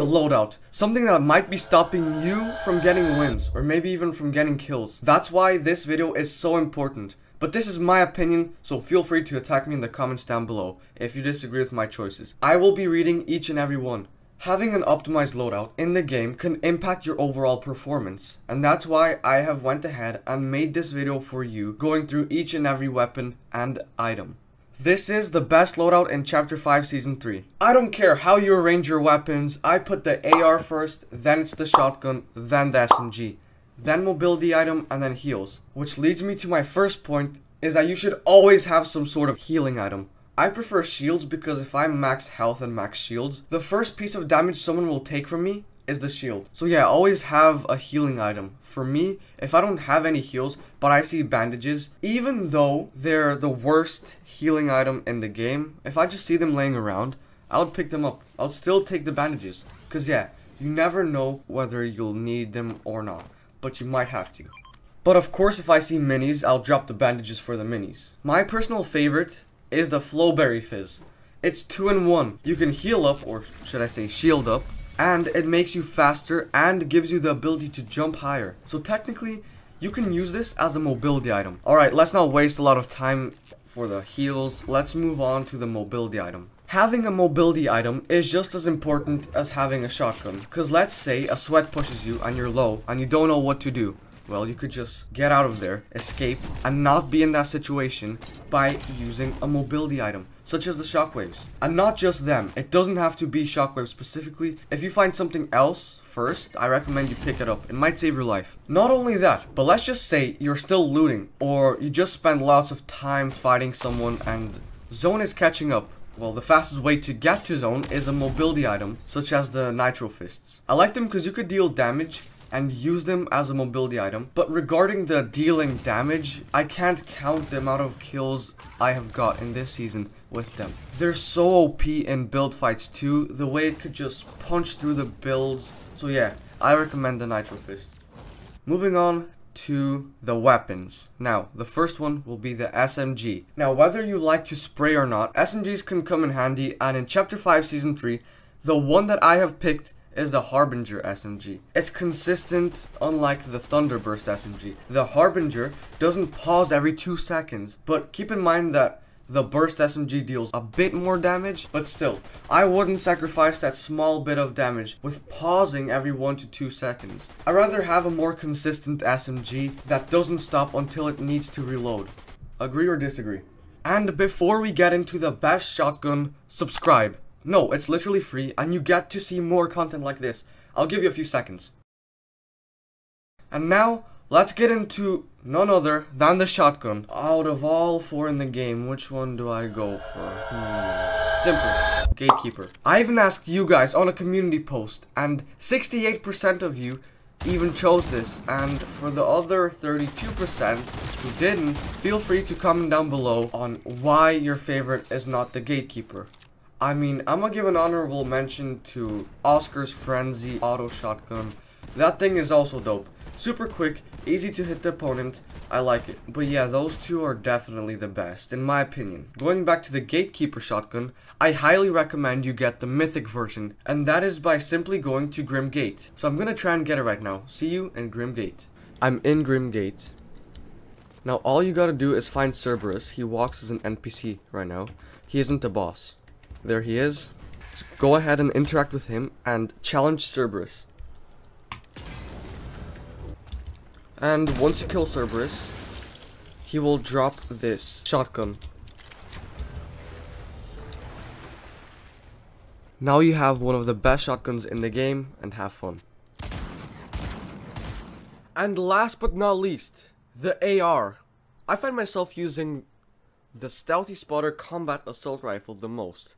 the loadout. Something that might be stopping you from getting wins, or maybe even from getting kills. That's why this video is so important. But this is my opinion, so feel free to attack me in the comments down below if you disagree with my choices. I will be reading each and every one. Having an optimized loadout in the game can impact your overall performance, and that's why I have went ahead and made this video for you, going through each and every weapon and item. This is the best loadout in Chapter 5 Season 3. I don't care how you arrange your weapons, I put the AR first, then it's the shotgun, then the SMG. Then mobility item, and then heals. Which leads me to my first point, is that you should always have some sort of healing item. I prefer shields because if I'm max health and max shields, the first piece of damage someone will take from me is the shield. So yeah, always have a healing item. For me, if I don't have any heals, but I see bandages, even though they're the worst healing item in the game, if I just see them laying around, I would pick them up. I would still take the bandages. Cause yeah, you never know whether you'll need them or not. But you might have to. But of course, if I see minis, I'll drop the bandages for the minis. My personal favorite is the Flowberry Fizz. It's 2-in-1. You can heal up, or should I say shield up, and it makes you faster and gives you the ability to jump higher. So technically, you can use this as a mobility item. Alright, let's not waste a lot of time for the heals. Let's move on to the mobility item. Having a mobility item is just as important as having a shotgun. Because let's say a sweat pushes you and you're low and you don't know what to do. Well, you could just get out of there, escape, and not be in that situation by using a mobility item, such as the shockwaves. And not just them, it doesn't have to be shockwaves specifically. If you find something else first, I recommend you pick it up. It might save your life. Not only that, but let's just say you're still looting, or you just spend lots of time fighting someone and zone is catching up. Well, the fastest way to get to zone is a mobility item, such as the Nitro Fists. I like them because you could deal damage and use them as a mobility item. But regarding the dealing damage, I can't count the amount of kills I have got in this season with them. They're so OP in build fights too, the way it could just punch through the builds. So yeah, I recommend the Nitro Fist. Moving on to the weapons. Now, the first one will be the SMG. Now, whether you like to spray or not, SMGs can come in handy, and in Chapter 5 Season 3, the one that I have picked is the Harbinger SMG. It's consistent, unlike the Thunderburst SMG. The Harbinger doesn't pause every 2 seconds, but keep in mind that the Burst SMG deals a bit more damage, but still, I wouldn't sacrifice that small bit of damage with pausing every 1 to 2 seconds. I'd rather have a more consistent SMG that doesn't stop until it needs to reload. Agree or disagree? And before we get into the best shotgun, subscribe. No, it's literally free, and you get to see more content like this. I'll give you a few seconds. And now, let's get into none other than the shotgun. Out of all 4 in the game, which one do I go for? Simple. Gatekeeper. I even asked you guys on a community post, and 68% of you even chose this. And for the other 32% who didn't, feel free to comment down below on why your favorite is not the Gatekeeper. I mean, I'm gonna give an honorable mention to Oscar's Frenzy Auto Shotgun. That thing is also dope. Super quick, easy to hit the opponent, I like it. But yeah, those two are definitely the best, in my opinion. Going back to the Gatekeeper shotgun, I highly recommend you get the Mythic version, and that is by simply going to Grim Gate. So I'm gonna try and get it right now. See you in Grim Gate. I'm in Grim Gate. Now all you gotta do is find Cerberus. He walks as an NPC right now. He isn't the boss. There he is. Just go ahead and interact with him and challenge Cerberus. And once you kill Cerberus, he will drop this shotgun. Now you have one of the best shotguns in the game, and have fun. And last but not least, the AR. I find myself using the Stealthy Spotter Combat Assault Rifle the most.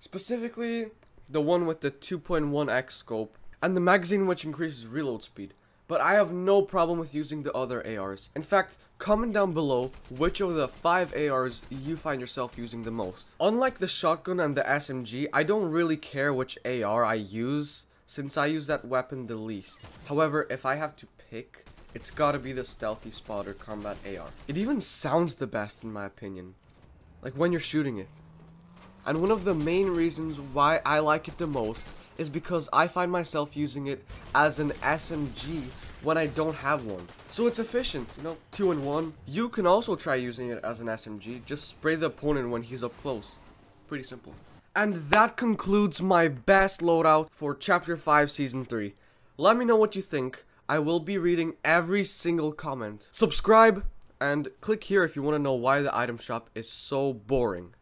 Specifically, the one with the 2.1x scope, and the magazine which increases reload speed. But I have no problem with using the other ARs. In fact, comment down below which of the 5 ARs you find yourself using the most. Unlike the shotgun and the SMG, I don't really care which AR I use, since I use that weapon the least. However, if I have to pick, it's gotta be the Stealthy Spotter Combat AR. It even sounds the best in my opinion, like when you're shooting it. And one of the main reasons why I like it the most is because I find myself using it as an SMG when I don't have one. So it's efficient, you know, 2-in-1. You can also try using it as an SMG, just spray the opponent when he's up close. Pretty simple. And that concludes my best loadout for Chapter 5 Season 3. Let me know what you think. I will be reading every single comment. Subscribe and click here if you want to know why the item shop is so boring.